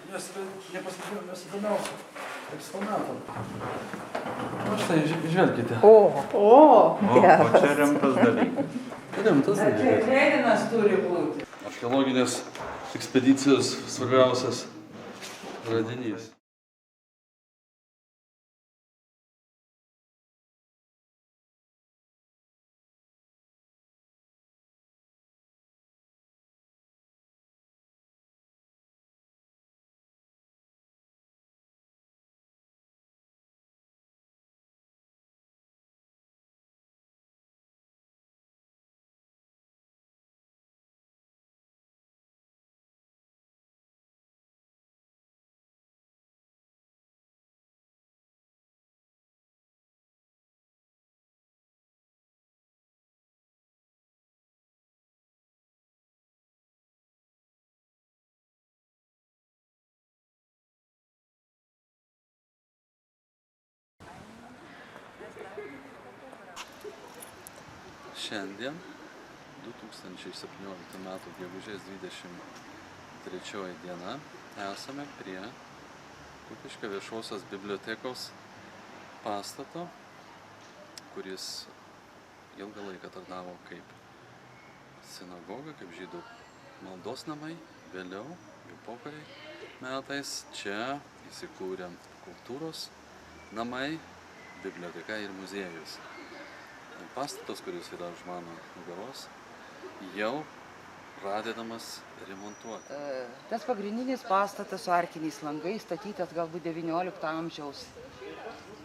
nes nepasidomiausiu eksponatom. O štai, žvelkite. O, čia rimtas dalykas. Rimtas dalykas. Leninas turi būti. Archeologinės ekspedicijos svarbiausias radinys. Šiandien, 2017 m. gegužės 23 diena, esame prie Kupiškio viešosios bibliotekos pastato, kuris ilgą laiką tarnavo kaip sinagoga, kaip žydų maldos namai. Vėliau, jau pokario metais, čia įsikūrė kultūros namai, biblioteka ir muziejus. Pastatas, kuris yra už mano nugaros, jau pradedamas remontuoti. Tas pagrindinis pastatas su arkiniais langais, statytas galbūt XIX amžiaus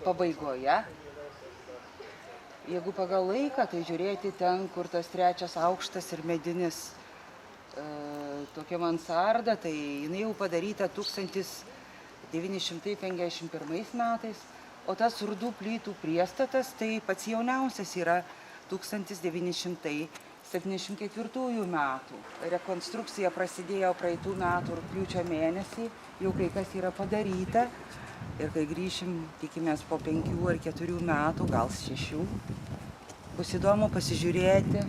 pabaigoje. Jeigu pagal laiką, tai žiūrėti ten, kur tas trečias aukštas ir medinis tokia mansarda, tai jinai jau padaryta 1951 metais. O tas rudų plytų priestatas, tai pats jauniausias yra 1974 metų. Rekonstrukcija prasidėjo praeitų metų rugpjūčio mėnesį, jau kai kas yra padaryta. Ir kai grįšim, tikimės po 5 ar 4 metų, gal 6, bus įdomu pasižiūrėti,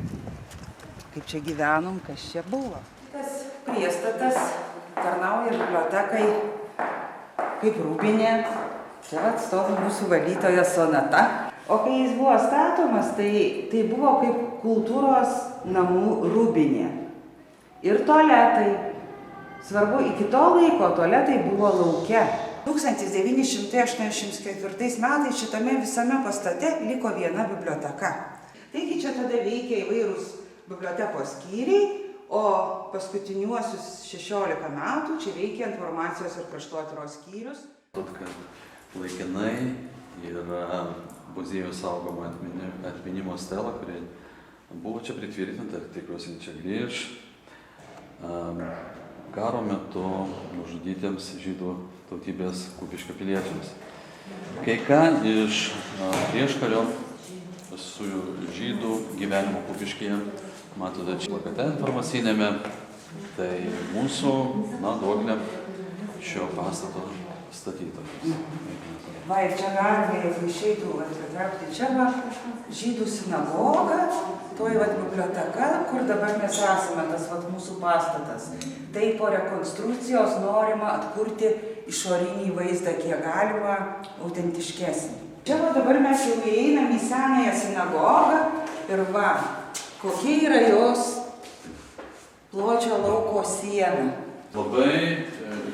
kaip čia gyvenom, kas čia buvo. Tas priestatas tarnauja bibliotekai kaip rūbinė. Čia stovi mūsų valytoja Sonata. O kai jis buvo statomas, tai buvo kaip kultūros namų rūbinė. Ir tualetai. Svarbu, iki to laiko tualetai buvo lauke. 1984 metais šitame visame pastate liko viena biblioteka. Taigi čia tada veikia įvairūs bibliotekos skyriai, o paskutiniuosius 16 metų čia veikia informacijos ir kraštotyros skyrius. Laikinai yra muziejų saugoma atminimo stela, kuri buvo čia pritvirtinta, tikiuosi čia grįž. Karo metu nužudytiems žydų tautybės Kupiškio piliečiams. Kai ką iš prieškario su žydų gyvenimo Kupiškyje, matote čia plakate informacinėme, tai mūsų Doglė šio pastato statytojas. Va, ir čia galime, jeigu išeitų atraukti čia žydų sinagoga, toj biblioteka, kur dabar mes esame, tas mūsų pastatas. Tai po rekonstrukcijos norima atkurti išorinį vaizdą, kiek galima autentiškesnį. Čia dabar mes jau įeinam į senąją sinagogą ir kokie yra jos pločio lauko siena. Labai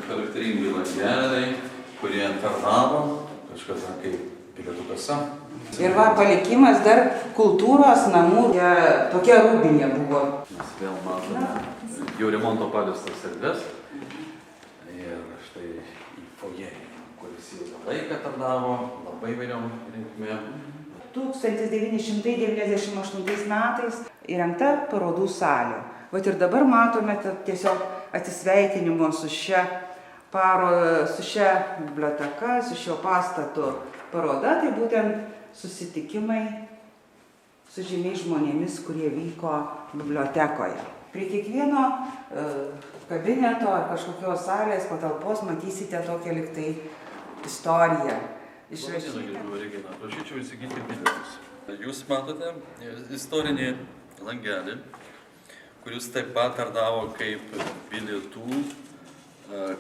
charakteringi langeliai, kurie tarnavo kažkada kaip bilietų kasa. Ir palikimas dar kultūros namų, tokia rūbinė buvo. Mes vėl matome jau remonto paliestas erdves. Ir štai į fojerį, kuris ilgą laiką tarnavo, labai įvairiom reikmėm. 1998 metais įrengta parodų salė. Vat ir dabar matome tiesiog atsisveikinimo su šia biblioteka, su šio pastatu paroda, tai būtent susitikimai su žymiais žmonėmis, kurie vyko bibliotekoje. Prie kiekvieno kabineto ar kažkokios salės patalpos matysite tokią liktai istoriją. Regina, prašyčiau įsigyti bilietus. Jūs matote istorinį langelį, kuris taip pat tarnavo kaip bilietų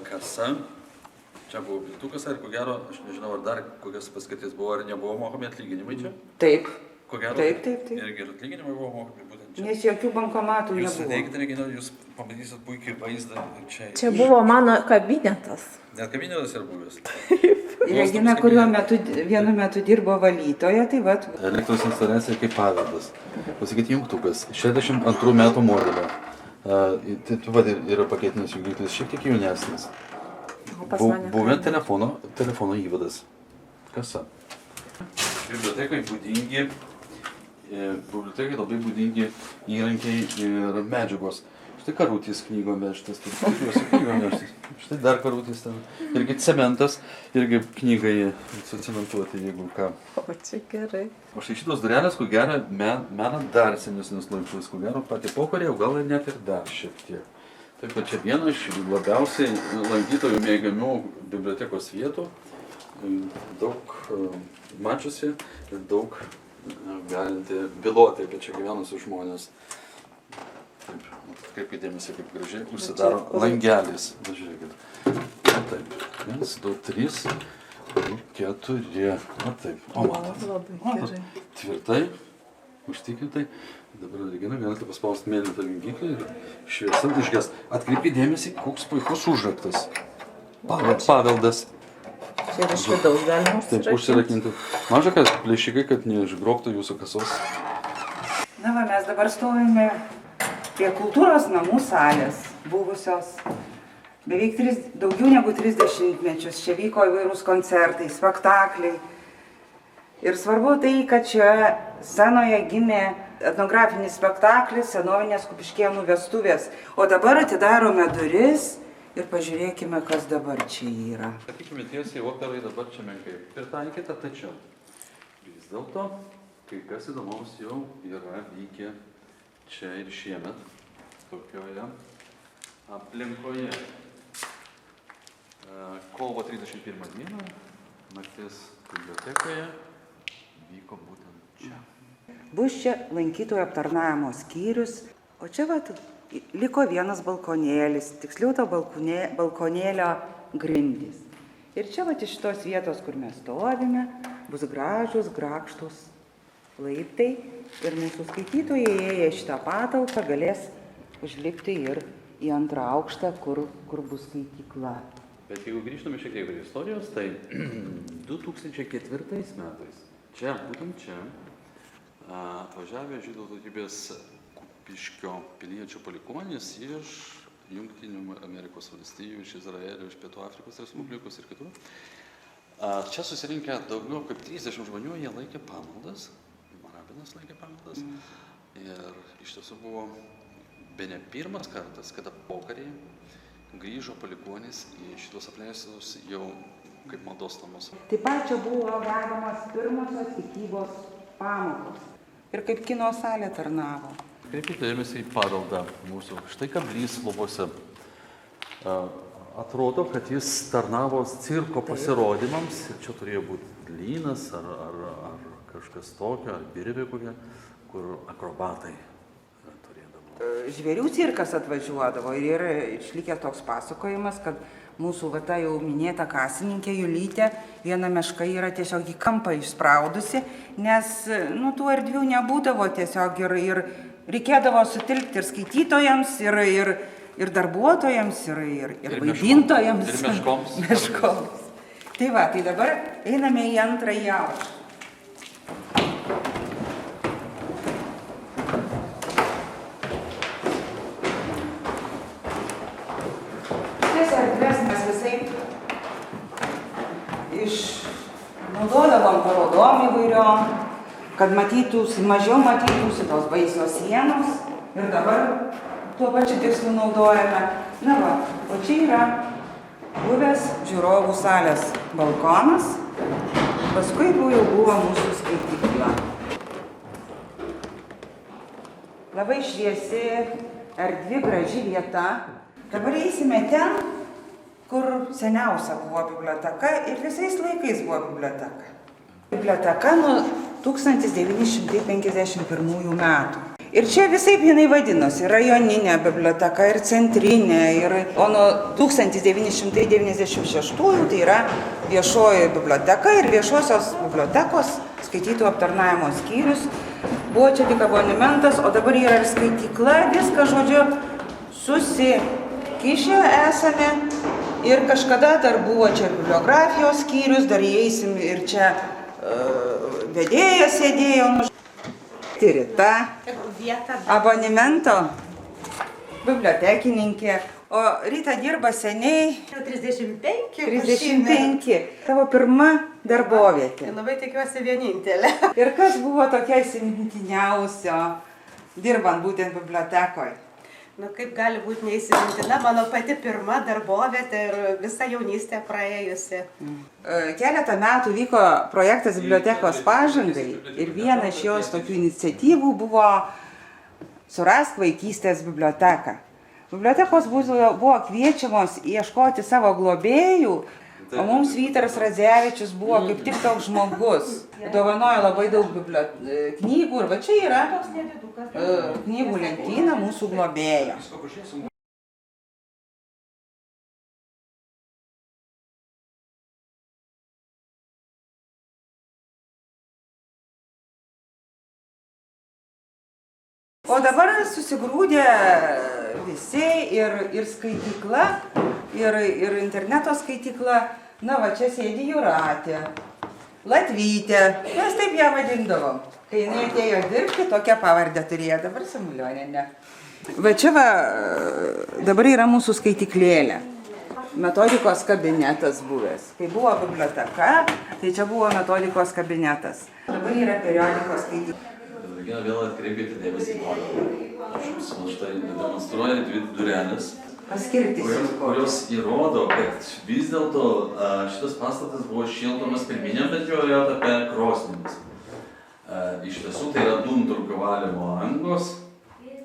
kasa. Čia buvo plytų kasa ir ko gero, aš nežinau, ar dar kokias paskirtis buvo, ar nebuvo mokami atlyginimai čia. Taip. Ko gero. Taip. Irgi atlyginimai buvo mokami būtent čia. Nes jokių bankomatų Jūs nebuvo. ateikite, Regina, jūs pamatysit puikiai vaizdą čia. Čia buvo mano kabinetas. Net kabinetas ir buvęs. Regina, vienu metu dirbo valytoje, tai vat. Elektros instaliacija kaip paveldas. Pasakyti jungtukas. 62 metų modelio. Tai yra pakeitinis jungiklis, šiek tiek jaunesnis. Buvę telefono įvadas. Kasa. Bibliotekai labai būdingi įrankiai ir medžiagos. Štai karūtis knygom vežtas, štai dar karūtis ten. Irgi cementas, irgi knygai sucementuoti, jeigu ką. O čia gerai. O štai šitos durelės, ko gero, mena dar senesnius laikus, ko gero, pati pokarė, o gal ir net ir dar šiek tiek. Taip, kad čia viena iš labiausiai lankytojų mėgiamų bibliotekos vietų. Daug mačiusi ir daug galinti byloti apie čia gyvenusius žmonės. Taip, kaip įdėmėsi, kaip gražiai užsidaro langelis. Žiūrėkit. Taip, 1, 2, 3, 4. Taip, o matot. Tvirtai, užtikrintai. Dabar, Regina, galite paspausti mėlyną jungiklį ir šviesa užges. Atkreipkite dėmesį, koks puikus užraktas. Paveldas. Čia ir iš vidaus galima užsirakinti. Taip, užsirakinti. Maža, kad plėšikai, kad neišgrobtų jūsų kasos. Na va, mes dabar stovime prie kultūros namų salės, buvusios beveik daugiau negu 30 mečius. Čia vyko įvairūs koncertai, spektakliai. Ir svarbu tai, kad čia scenoje gimė etnografinis spektaklis Senovinės Kupiškėnų vestuvės. O dabar atidarome duris ir pažiūrėkime, kas dabar čia yra. Sakykime, tiesiai operai dabar čia menkai pritaikyta, tačiau vis dėlto kai kas įdomaus jau yra vykę čia ir šiemet tokioje aplinkoje. Kovo 31 dieną naktis bibliotekoje vyko būtent čia. Bus čia lankytojų aptarnavimo skyrius, o čia vat liko vienas balkonėlis, tiksliau to balkonėlio grindys. Ir čia vat iš šitos vietos, kur mes stovime, bus gražus, grakštus laiptai ir mūsų skaitytojai įėję šitą patalpą galės užlipti ir į antrą aukštą, kur bus skaitykla. Bet jeigu grįžtume šiek tiek prie istorijos, tai 2004 metais, čia, būtent čia, atvažiavę žydų tautybės Kupiškio piliečių palikuonys iš Jungtinių Amerikos valstijų, iš Izraelio, iš Pietų Afrikos Respublikos ir kitur. Čia susirinkę daugiau kaip 30 žmonių, jie laikė pamaldas, rabinas laikė pamaldas. Ir iš tiesų buvo bene pirmas kartas, kada pokaryje grįžo palikuonys į šitos apleistus jau kaip maldos namus. Taip pat čia buvo vedamos pirmosios tikybos pamokos. Ir kaip kino salė tarnavo. Kreipkite dėmesį į paveldą mūsų. Štai kablys lubose. Atrodo, kad jis tarnavo cirko pasirodymams. Ir čia turėjo būti lynas ar kažkas tokio, ar virvė kokia, kur akrobatai turėdavo. Žvėrių cirkas atvažiuodavo ir yra išlikęs toks pasakojimas, kad mūsų ta jau minėta kasininkė Julytė, viena meška yra tiesiog į kampą išspraudusi, nes tų erdvių nebūdavo tiesiog ir reikėdavo sutilpti ir skaitytojams, ir darbuotojams, ir vaidintojams. Ir meškoms. Meškoms. Tai va, tai dabar einame į antrąjį aukštą. Naudodavom parodom įvairiom, kad mažiau matytųsi tos baisios sienos ir dabar tuo pačiu tikslu naudojame. Na va, o čia yra buvęs žiūrovų salės balkonas, paskui buvo mūsų skaitykla. Labai šviesi, erdvi, graži vieta. Dabar eisime ten, kur seniausia buvo biblioteka ir visais laikais buvo biblioteka. Biblioteka nuo 1951 metų. Ir čia visai jinai vadinosi rajoninė biblioteka ir centrinė. O nuo 1996 tai yra viešoji biblioteka ir viešosios bibliotekos skaitytojų aptarnavimo skyrius. Buvo čia tik abonementas, o dabar yra ir skaitykla, viską, žodžiu, susikišę esame. Ir kažkada dar buvo čia bibliografijos skyrius, dar įeisim ir čia vedėjas sėdėjo. Rita, abonemento bibliotekininkė, o Rita dirba seniai. 35. Tavo pirma darbovietė. Labai tikiuosi vienintelė. Ir kas buvo tokia įsimintiniausio, dirbant būtent bibliotekoje? Nu, kaip gali būti neįsimintina, mano pati pirma darbovietė ir visa jaunystė praėjusi. Keletą metų vyko projektas bibliotekos pažangai ir viena iš jos tokių iniciatyvų buvo Surask vaikystės biblioteką. Bibliotekos buvo kviečiamos ieškoti savo globėjų, o mums Vytaras Radzevičius buvo kaip tik toks žmogus. Dovanojo labai daug knygų ir va čia yra knygų lentyna mūsų globėjo. O dabar susigrūdė visi ir skaitykla, ir interneto skaitykla. Na va, čia sėdi Jūratė, Latvytė, mes taip ją vadindavom. Kai jinai atėjo dirbti, tokią pavardę turėjo, dabar Samulionienė. Va čia va, dabar yra mūsų skaityklėlė. Metodikos kabinetas buvęs. Kai buvo biblioteka, tai čia buvo metodikos kabinetas. Dabar yra periodikos skaityklė. Regina, vėl atkreipkite dėmesį į pagalbą. Aš štai demonstruoju dvi durelės, kurios įrodo, kad vis dėlto šitas pastatas buvo šildomas pirminiam, bet jo etape krosnimis. Iš tiesų tai yra dūmtraukių valymo angos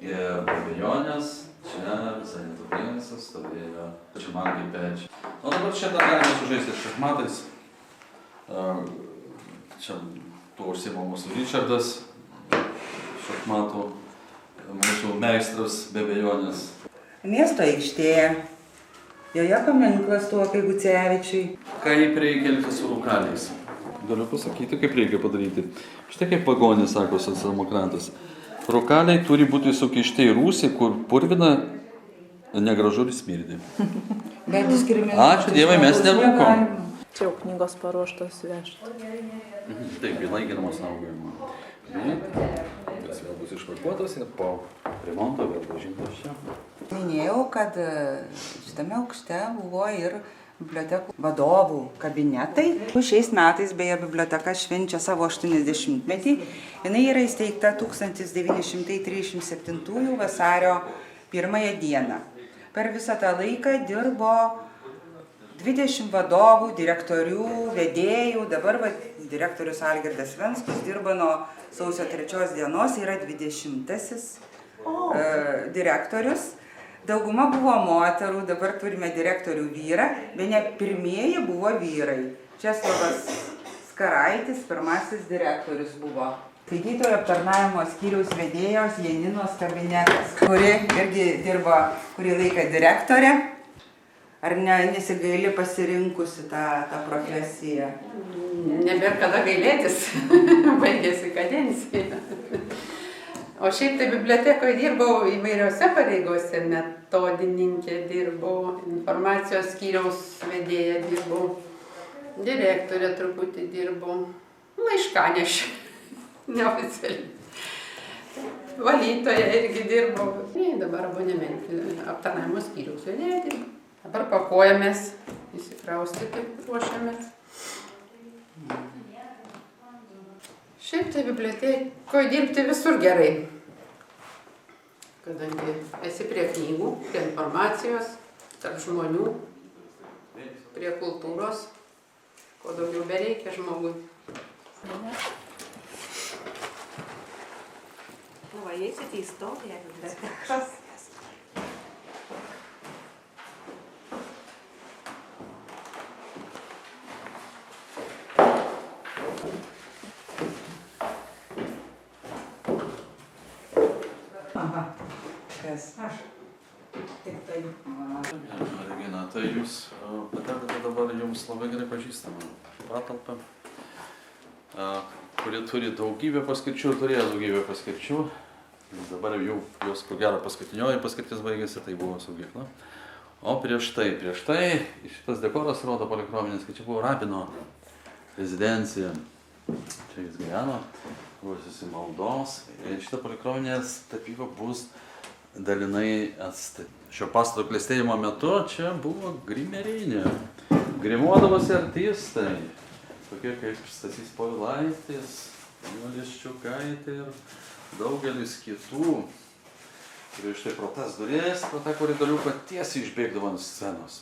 ir be abejonės čia visai netoliese stovėjo čia man kaip pečiai. O dabar čia dar galime sužaisti šachmatais. Čia tuo užsiima mūsų Ričardas. Šachmatų mūsų meistras be abejonės. Miesto aikštėje, joje paminklas Tuokai Gucevičiui. Kaip reikia elgtis su rūkaliais? Galiu pasakyti, kaip reikia padaryti. Štai kaip Pagonis sako socialdemokratas. Rūkaliai turi būti sukišti į rūsį, kur purvina, negražu ir smirdį. Ačiū Dievai, mes nerūkom. Čia jau knygos paruoštos vežti. Taip, įlaikinamos saugojimo. Jos vėl bus išpakuotos ir po remonto vėl grąžintos čia. Minėjau, kad šitame aukšte buvo ir bibliotekų vadovų kabinetai. Šiais metais beje biblioteka švenčia savo 80-metį. Jis yra įsteigta 1937 vasario 1 dieną. Per visą tą laiką dirbo 20 vadovų, direktorių, vedėjų. Dabar direktorius Algirdas Venskus dirba nuo sausio 3 dienos, yra 20-asis direktorius. Dauguma buvo moterų, dabar turime direktorių vyrą, bene pirmieji buvo vyrai. Česlovas Skaraitis, pirmasis direktorius buvo. Skaitytojų aptarnavimo skyriaus vedėjos Janinos kabinetas, kuri irgi dirbo kurį laiką direktorė. Ar nesigaili pasirinkusi tą profesiją? Nebėra kada gailėtis, baigėsi kadencija. O šiaip tai bibliotekoje dirbau įvairiose pareigose, metodininkė dirbau, informacijos skyriaus vedėja dirbau, direktorė truputį dirbau, laiškanešė, neoficialiai. Valytoja irgi dirbau. Dabar abonementų aptarnavimo skyriaus vedėja dirbau. Dabar pakuojamės, įsikraustyti ruošiamės. Šiaip tai bibliotekoje dirbti visur gerai, kadangi esi prie knygų, prie informacijos, tarp žmonių, prie kultūros, ko daugiau bereikia žmogui. Va, įeisite į istoriją bibliotekos. Aha. Kas? Aš. Tik tai. Regina, tai jūs patekote dabar jums labai gerai pažįstamą patalpą, kuri turi daugybę paskirčių ir turėjo daugybę paskirčių. Dabar jau jos ko gero paskutinioji paskirtis baigėsi, tai buvo saugykla. O prieš tai šitas dekoras rodo polikrominės, kad čia buvo Rabino rezidencija. Čia jis gyveno, ruošėsi maldos. Ir šita polikrominės tapyba bus dalinai atstatyta. Šio pastato klestėjimo metu čia buvo grimerinė. Grimuodavosi artistai, tokie kaip Stasys Povilaitis, Julius Ščiukaitė ir daugelis kitų, kurie štai pro tas duris, pro tą koridoriuką tiesiai išbėgdavo ant scenos.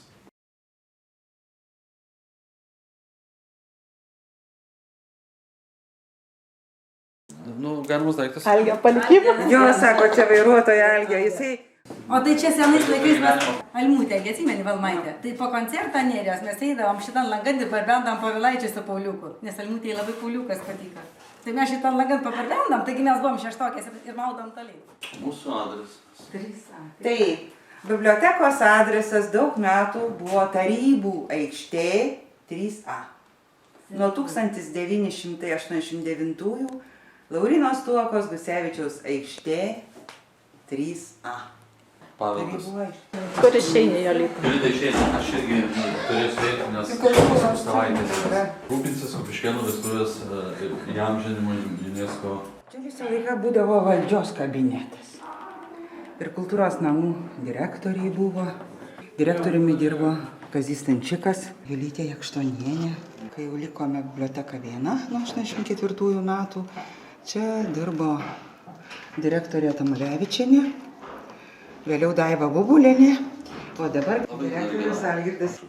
Nu, galimas daiktas. Algio palikimas. Jo, sako, čia vairuotoja Algio, jisai... O tai čia senais laikais mes Almutė, atsimeni Valmaitė. Tai po koncertą Nerijos mes eidavom šitan langantį parbendam Povilaičiui su Pauliuku, nes Almutėj labai Pauliukas patiko. Tai mes šitan langantį parbendam, taigi mes buvom šeštokės ir maudom toliai. Mūsų adresas. 3A. Taip, bibliotekos adresas daug metų buvo Tarybų aikštė 3A. Nuo 1989 Lauryno Stuokos Gusevičiaus aikštė 3A. Paveldas. Kur išeini, Jolita? Turite išeiti, aš irgi turėsiu eiti, nes savaitės rūpinsis Kupiškėnų vestuvės įamžinimui UNESCO. Čia visą laiką būdavo valdžios kabinetas. Ir kultūros namų direktoriai buvo. Direktoriumi dirbo Kazys Stančikas, Julytė Jakštonienė. Kai jau likome biblioteka viena nuo 84 metų, čia dirbo direktorė Tamulevičienė. Vėliau Daiva Bubulienė, o dabar direktorius Algirdas.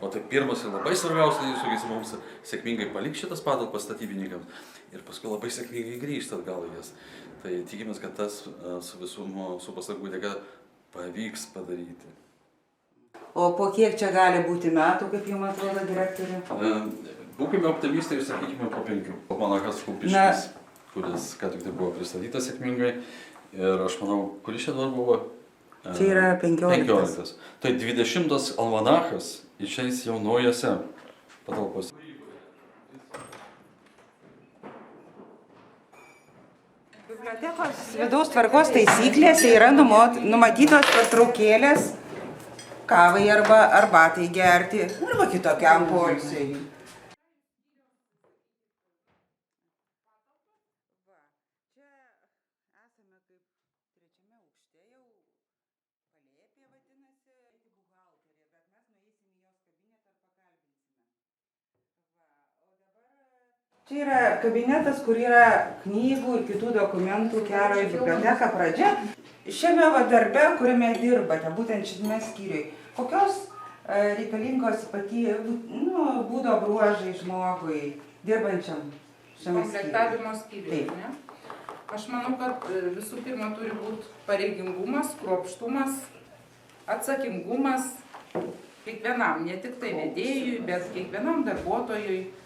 O tai pirmas ir labai svarbiausia iššūkis mums sėkmingai palikti šitas patalpas statybininkams ir paskui labai sėkmingai grįžti atgal į jas. Tai tikimės, kad tas su pastangų dėka pavyks padaryti. O po kiek čia gali būti metų, kaip jums atrodo, direktorė? Būkime optimistai ir sakykime po 5. Almanachas Kupiškis, kuris ką tik tai buvo pristatytas sėkmingai. Ir aš manau, kuris čia dabar buvo? Čia yra 15. Tai 20 almanachas išeis jau naujose patalpose. Bibliotekos vidaus tvarkos taisyklėse yra numatytos pertraukėlės kavai arba arbatai gerti, arba kitokiam poilsiui. Čia yra kabinetas, kur yra knygų ir kitų dokumentų kelio į biblioteką pradžia. Šiame darbe, kuriame dirbate, būtent šitame skyriui, kokios reikalingos būdo bruožai žmogui, dirbančiam šiame skyriui? Komplektavimo skyriui, ne? Aš manau, kad visų pirma turi būti pareigingumas, kruopštumas, atsakingumas kiekvienam, ne tik tai vedėjui, bet kiekvienam darbuotojui.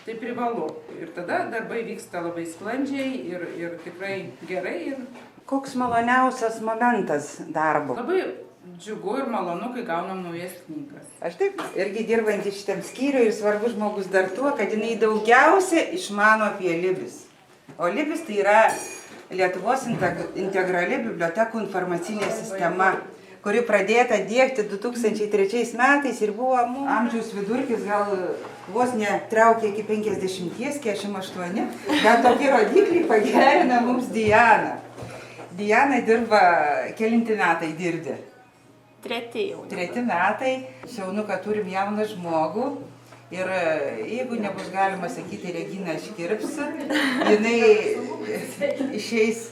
Tai privalu. Ir tada darbai vyksta labai sklandžiai ir tikrai gerai. Koks maloniausias momentas darbo? Labai džiugu ir malonu, kai gaunam naujas knygas. Aš taip, irgi dirbantys šitam skyriui ir svarbus žmogus dar tuo, kad jinai daugiausia išmano apie Libis. O Libis tai yra Lietuvos integrali bibliotekų informacinė sistema, kuri pradėta diegti 2003 metais ir buvo amžiaus vidurkis gal vos netraukė iki 50, 48, bet tokie rodikliai pagerina mums Diana. Diana dirba, kelinti metai dirbi? 3 jau. 3 metai, šaunu, kad turim jauną žmogų ir jeigu nebus galima sakyti Regina Škirps, jinai išeis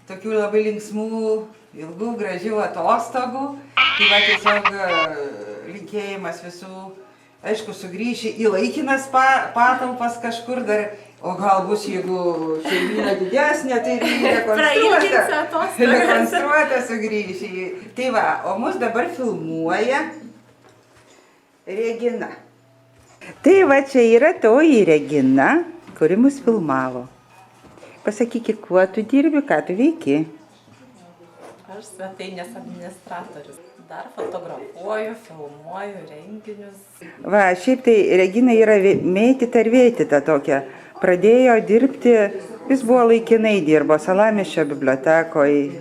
tokių labai linksmų, ilgų, gražių atostogų. Tai va tiesiog linkėjimas visų, aišku, sugrįši į laikinas patalpas kažkur dar, o gal bus, jeigu šeimyna didesnė, tai rekonstruota sugrįši. Tai va, o mus dabar filmuoja Regina. Tai va, čia yra toji Regina, kuri mus filmavo. Pasakykit, kuo tu dirbi, ką tu veiki? Aš svetainės administratorius. Dar fotografuoju, filmuoju renginius. Va, šiaip tai Regina yra meitita ir veitita tokia. Pradėjo dirbti, jis buvo laikinai dirbo Salamiesčio bibliotekoje,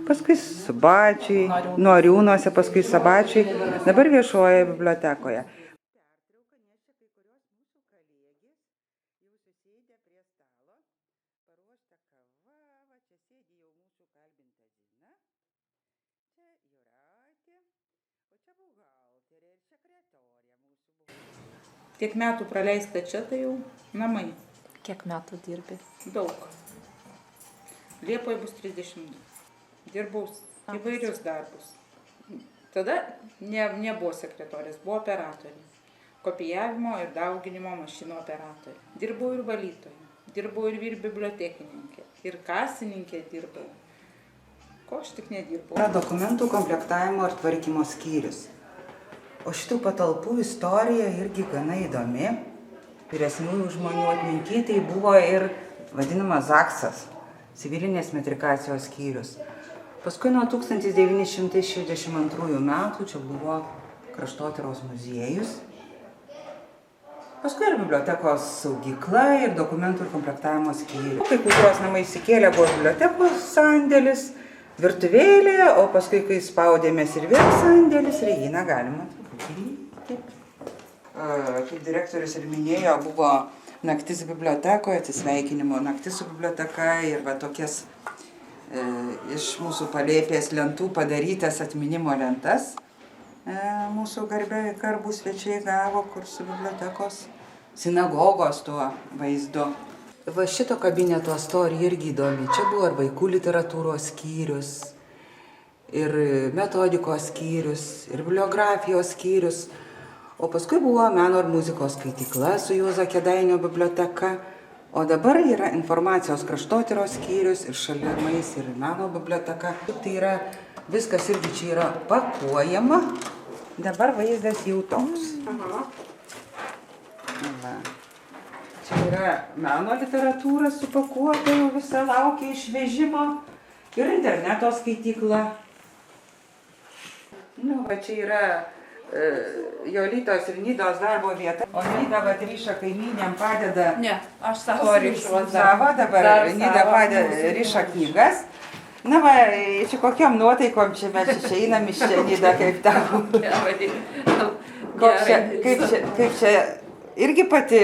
paskui Subačiui, Noriūnuose, paskui Sabačiui, dabar viešojoje bibliotekoje. Tiek metų praleista čia, tai jau namai. Kiek metų dirbi? Daug. Liepoje bus 32. Dirbau įvairius darbus. Tada nebuvo sekretorės, buvo operatorė. Kopijavimo ir dauginimo mašinų operatorė. Dirbau ir valytoja. Dirbau ir bibliotekininkė. Ir kasininkė dirbau. Ko aš tik nedirbau. Yra dokumentų komplektavimo ir tvarkymo skyrius. O šitų patalpų istorija irgi gana įdomi. Vyresniųjų žmonių atminty tai buvo ir vadinamas ZAKSas, civilinės metrikacijos skyrius. Paskui nuo 1962 metų čia buvo Kraštotyros muziejus. Paskui ir bibliotekos saugykla ir dokumentų ir komplektavimo skyrius. Kai kultūros namai įsikėlė, buvo bibliotekos sandėlis, virtuvėlė, o paskui, kai spaudėmės ir vėl sandėlis, Regina galima truputį. Kaip direktorius ir minėjo, buvo naktis bibliotekoje, atsisveikinimo naktis su biblioteka ir va tokias iš mūsų palėpės lentų padarytas atminimo lentas. Mūsų garbų svečiai gavo, kur su bibliotekos sinagogos tuo vaizdu. Va šito kabineto istorija irgi įdomi. Čia buvo ir vaikų literatūros skyrius, ir metodikos skyrius, ir bibliografijos skyrius. O paskui buvo meno ir muzikos skaitykla su Juozo Kėdainio biblioteka. O dabar yra informacijos kraštotyros skyrius ir šalimais ir meno biblioteka. Tai yra viskas irgi čia yra pakuojama. Dabar vaizdas jau toks. Va. Čia yra meno literatūra supakuota, jau visa laukia išvežimo. Ir interneto skaitykla. Nu, va čia yra Jolitos ir Nidos darbo vieta. O Nida va riša kaimynėm padeda. Ne, aš savo rišu. Savo dabar Nida padeda riša knygas. Na va, čia kokiam nuotaikom čia mes išeinam iš čia, Nida, kaip tau? Kaip čia irgi pati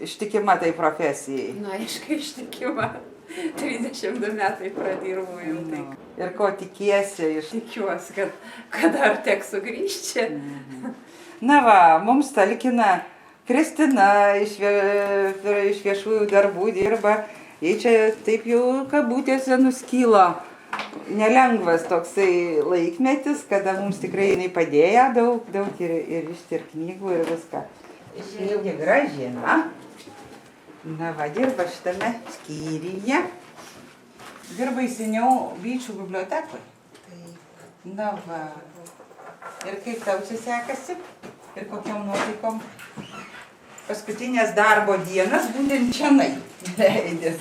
ištikima tai profesijai? Na, aišku, ištikima. 32 metai pradirbau jau tai. Ir ko tikiesi iš... Tikiuosi, kad dar teks sugrįžti čia. Na va, mums talkina Kristina iš viešųjų darbų dirba. Jei čia taip jau kabutėse nuskylo. Nelengvas toksai laikmetis, kada mums tikrai jinai padėjo daug ir ištir knygų ir viską. Irgi Gražina. Na va, dirba šitame skyriuje. Dirbai seniau Vyčių bibliotekoje. Na va. Ir kaip tau čia sekasi? Ir kokiam nuotaikom? Paskutinės darbo dienas būtent čianai leidės.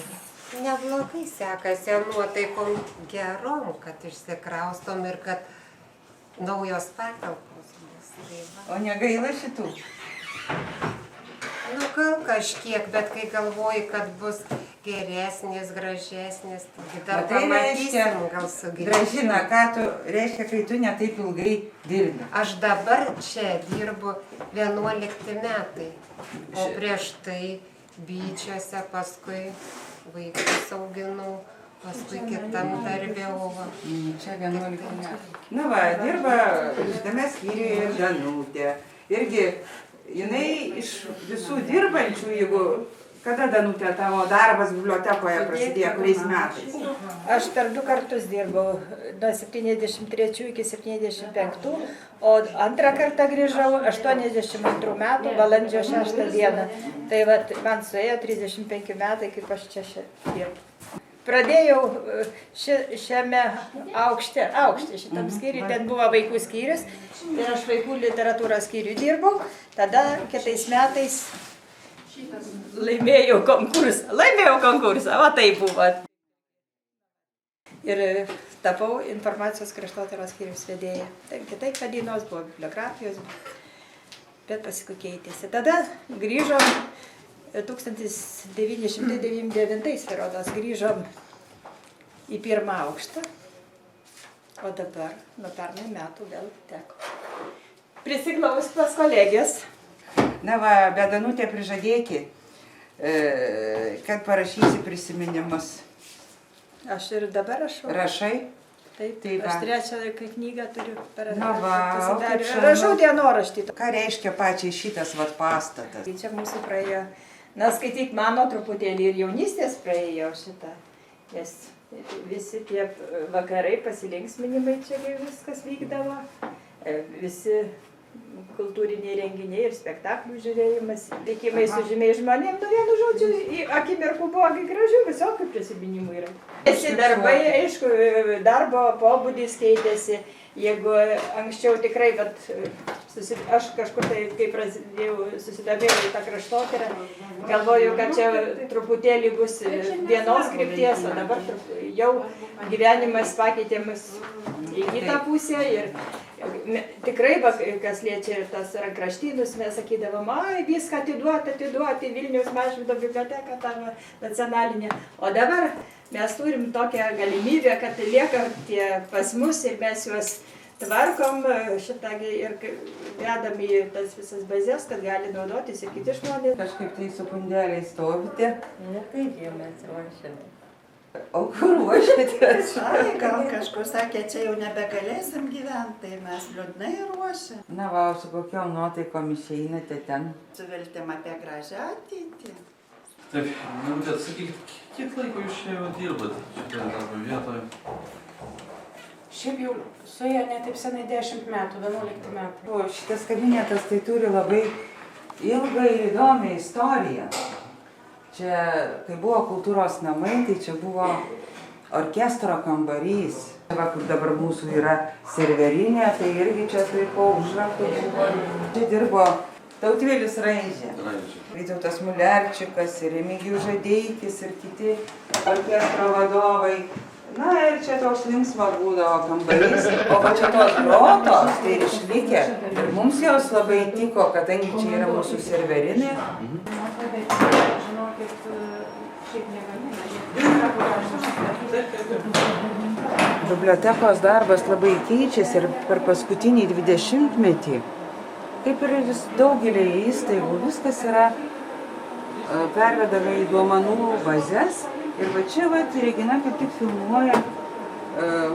Neblogai sekasi, nuotaikom gerom, kad išsikraustom ir kad naujos patalpos bus. O negaila šitų? Nu, gal kažkiek, bet kai galvoji, kad bus geresnis, gražesnis, tai dar pamatysim, gal sugrįžti. Gražina, ką tu reiškia, kai tu ne taip ilgai dirbi? Aš dabar čia dirbu 11 metai, o prieš tai Byčiuose, paskui vaikus auginau, paskui kitam darbėjau. Čia 11 metų. Na va, dirba šitame skyriuje Danutė. Irgi jinai iš visų dirbančių, jeigu kada, Danutė, tavo darbas bibliotekoje prasidėjo, kuriais metais? Aš per 2 kartus dirbau, nuo 73 iki 75, o antrą kartą grįžau 82 metų, balandžio 6 dieną. Tai vat, man suėjo 35 metai, kaip aš čia dirbu. Pradėjau šiame aukšte, šitam skyriui, ten buvo vaikų skyrius, ir aš vaikų literatūros skyriui dirbau, tada kitais metais laimėjau konkursą, o tai buvo. Ir tapau informacijos kraštotyros skyriaus vedėja. Tai kitaip vadinos buvo bibliografijos, bet paskui keitėsi. Tada grįžom 1999 rodos grįžom į pirmą aukštą, o dabar nuo pernai metų vėl teko prisiglaust pas kolegės. Na va, bet Danutė prižadėki, kad parašysi prisiminimus. Aš ir dabar rašau. Rašai? Taip, Tai va. aš trečią knygą turiu Na va, pasidarę. kaip Rašau šaunu. dienoraštį. Ką reiškia pačiai šitas vat pastatas? Tai čia mūsų praėjo, na skaityk, mano truputėlį ir jaunystės praėjo šitą. Nes visi tie vakarai, pasilinksminimai čia viskas vykdavo. Visi kultūriniai renginiai ir spektaklių žiūrėjimas, veikimai su žymiais žmonėm, nu vienu žodžiu, akimirkų buvo gražių, visokių prisiminimų yra. Visi darbai, aišku, darbo pobūdis keitėsi, jeigu anksčiau tikrai, bet aš kažkur tai, kai prasidėjau, susidomėjau į tą kraštotyrą, galvoju, kad čia truputėlį bus vienos krypties, o dabar jau gyvenimas pakeitė mus į kitą pusę ir tikrai, kas liečia tas rankraštynus, mes sakydavom, ai, viską atiduoti, Vilniaus Mažvydo biblioteką, tavo nacionalinę. O dabar mes turim tokią galimybę, kad lieka tie pas mus ir mes juos tvarkom šitą ir dedam į tas visas bazės, kad gali naudotis ir kiti žmonės. Kažkaip tai su kundeliai stovite. Na kaip jau mes ruošiam. O kur ruošiatės? Ai, gal kažkur sakė, čia jau nebegalėsim gyventi, tai mes liūdnai ruošiam. Na va, su kokiom nuotaikom išeinate ten? Su viltim apie gražią ateitį. Taip, Danutė, sakykit, kiek laiko jūs čia jau dirbat šitoje darbo vietoje? Šiaip jau suėjo ne taip senai 10 metų, 11 metų. O šitas kabinetas tai turi labai ilgą ir įdomią istoriją. Čia, kai buvo kultūros namai, tai čia buvo orkestro kambarys. Va, kur dabar mūsų yra serverinė, tai irgi čia taip po užraktų buvo. Čia dirbo Tautvilis Raižė, Vytautas Mulerčikas ir Remigijus Žadeikis ir kiti orkestro vadovai. Na ir čia toks linksma būdavo kambarys. O va čia tos grotos, tai ir išlikę. Ir mums jos labai tiko, kadangi čia yra mūsų serverinė. Bibliotekos darbas labai keičiasi ir per paskutinį 20-metį, kaip ir daugelį įstaigų, viskas yra pervedama į duomenų bazės. Ir va čia Regina kaip tik filmuoja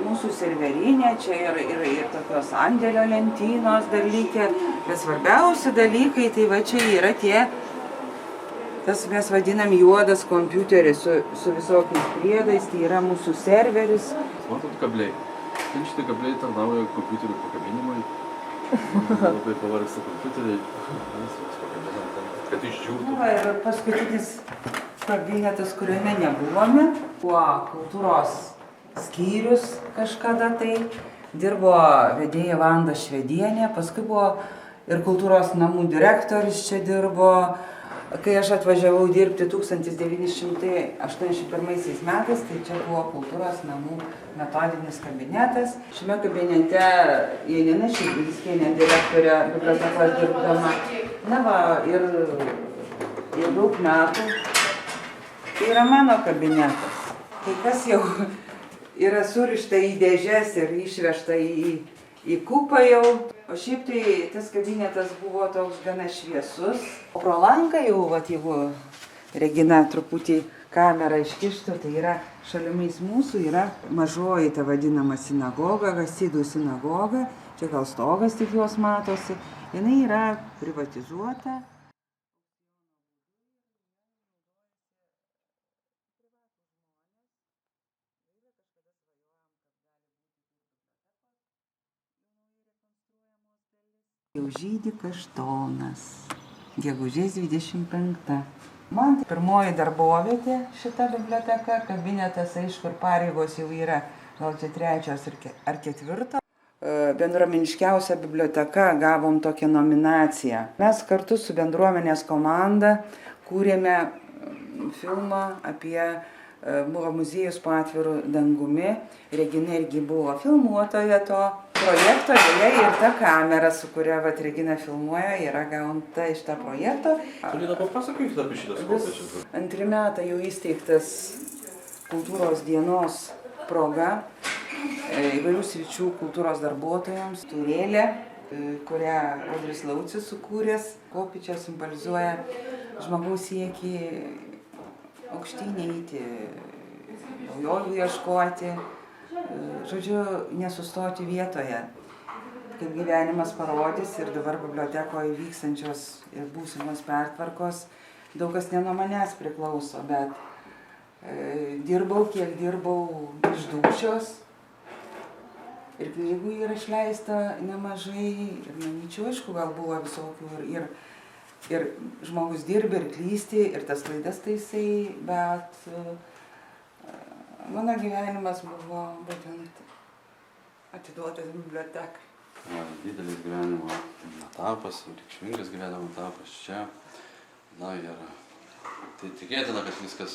mūsų serverinę, čia ir tokios sandėlio lentynos dar likę. Bet svarbiausi dalykai, tai va čia yra tie, tas mes vadinam juodas kompiuteris su visokiais priedais, tai yra mūsų serveris. Matot kabliai. Šitie kabliai tarnauja kompiuterių pakabinimui. Labai pavargsta kompiuteriai. Kad išdžiūtų. Va, ir paskutinis kabinetas, kuriame nebuvome, buvo kultūros skyrius kažkada tai, dirbo vedėja Vanda Švedienė, paskui buvo ir kultūros namų direktorius čia dirbo. Kai aš atvažiavau dirbti 1981 metais, tai čia buvo kultūros namų metodinis kabinetas. Šiame kabinete Janina Širvinskienė direktorė bibliotekos dirbdama. Na va, ir daug metų. Tai yra mano kabinetas. Kai kas jau yra surišta į dėžes ir išvežta į kupą jau. O šiaip tai tas kabinetas buvo toks gana šviesus. O pro langą jau, vat, jeigu Regina truputį kamerą iškištų, tai yra šalimais mūsų yra mažoji ta vadinama sinagoga, Hasidų sinagoga. Čia gal stogas tik jos matosi. Jinai yra privatizuota. Jau žydi kaštonas, gegužės 25. Man tai pirmoji darbovietė šita biblioteka, kabinetas, aišku, ir pareigos jau yra gal čia 3 ar 4. Bendruomeniškiausia biblioteka gavom tokią nominaciją. Mes kartu su bendruomenės komanda kūrėme filmą apie buvo muziejus po atviru dangumi, Regina irgi buvo filmuotoja to projekto, beje, ir ta kamera, su kuria Regina filmuoja, yra gauta iš tą projekto. Tulina, papasakokit apie šitas kokias. 2 metai jau įsteigtas kultūros dienos proga įvairių sričių kultūros darbuotojams. Turėlė, kurią Audris Laucius sukūręs, koplyčia simbolizuoja žmogaus siekį aukštyn eiti, naujovių ieškoti, žodžiu, nesustoti vietoje. Kaip gyvenimas parodys ir dabar bibliotekoje vykstančios ir būsimos pertvarkos, daug kas ne nuo manęs priklauso, bet dirbau, kiek dirbau iš dūšios. Ir knygų yra išleista nemažai, ir manyčiau, aišku, gal buvo visokių ir žmogus dirbi ir klysti, ir tas klaidas taisai, bet mano gyvenimas buvo būtent atiduotas bibliotekai. Didelis gyvenimo etapas, reikšmingas gyvenimo etapas čia. Na ir tai tikėtina, kad viskas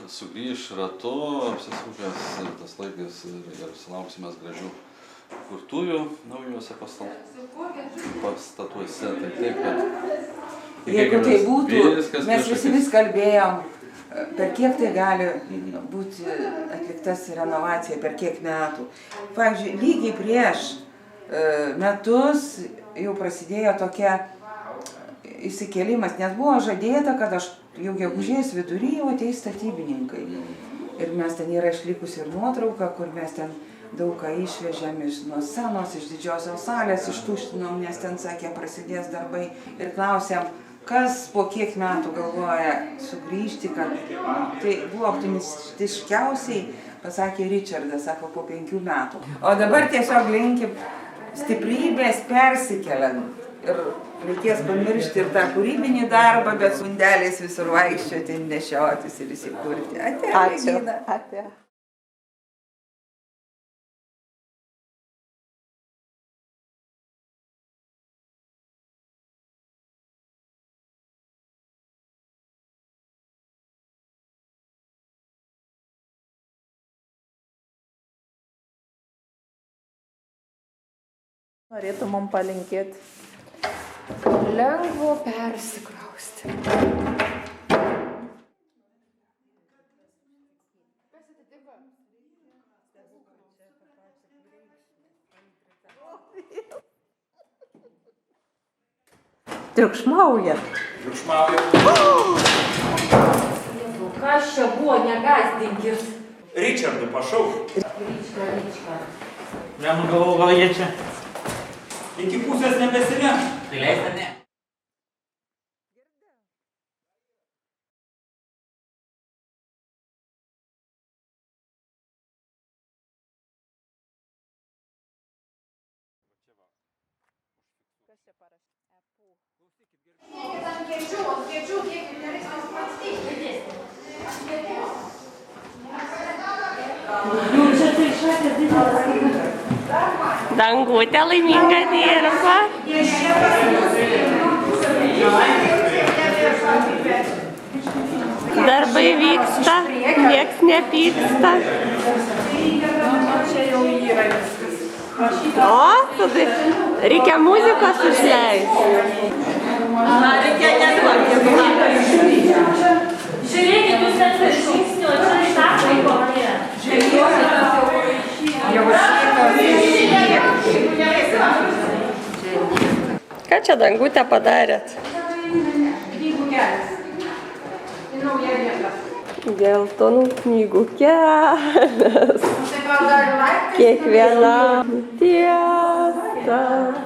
sugrįš ratu, apsisukęs tas laikas ir sulauksime gražių kurtuvių naujuose pastatuose. Tai taip, kad jeigu tai būtų, mes vis kalbėjom, per kiek tai gali būti atliktas renovacija, per kiek metų. Pavyzdžiui, lygiai prieš metus jau prasidėjo tokia įsikėlimas, nes buvo žadėta, kad jau gegužės vidury jau ateis statybininkai. Ir mes ten yra išlikusi ir nuotrauka, kur mes ten daug ką išvežėm nuo scenos, iš didžiosios salės, ištuštinom, nes ten sakė, prasidės darbai. Ir klausėm, kas po kiek metų galvoja sugrįžti, kad tai buvo optimistiškiausiai, pasakė Richardas, sako, po 5 metų. O dabar tiesiog linkim stiprybės persikeliant. Ir reikės pamiršti ir tą kūrybinį darbą, bet su indeliais visur vaikščioti, nešiotis ir įsikurti. Ate, Regina. Ate. Norėtų mums palinkėti lengvo persikrausti. Triukšmauja. Kas čia buvo, negąsdinkis. Richardui, prašau. Ryčka. Vienu galvoju, gal jie čia iki pusės nebesivien. Tai leista ne. Dangutė laiminga dirba. Darbai vyksta, nieks nepyksta. O, tada reikia muzikos išleisti. Na, reikia neduoti. Žiūrėkit, jūs net žingsnių, čia į tą laiko yra. Ką čia Dangutė padarėt? Geltonų knygų kelias. Kiekvienam tiesas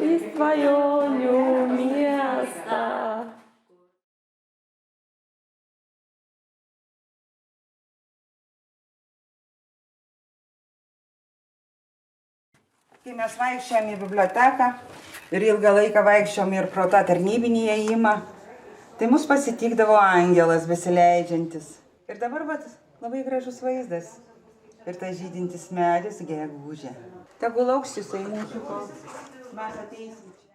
į svajonių miestą. Kai mes vaikščiom į biblioteką ir ilgą laiką vaikščiom ir pro tą tarnybinį įėjimą, tai mus pasitikdavo angelas besileidžiantis. Ir dabar labai gražus vaizdas. Ir tas žydintis medis gegužė. Tegul lauks jisai mūsų, kol mes ateisim čia.